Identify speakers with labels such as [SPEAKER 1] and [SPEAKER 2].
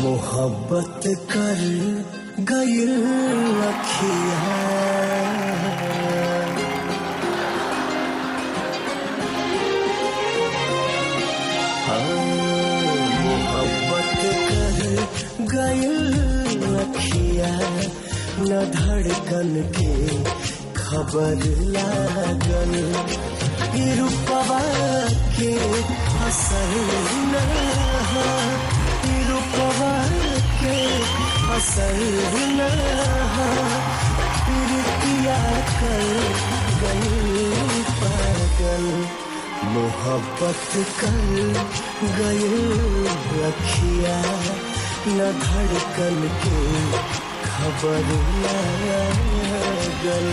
[SPEAKER 1] मोहब्बत कर गइल अखिया मोहब्बत कर गइल अखिया न धड़कन के खबर लागल रूपवा के असर न रूपवा के असर न प्रीतिया कर गई पागल मोहब्बत कर गई अखिया न धड़कन के खबर लागल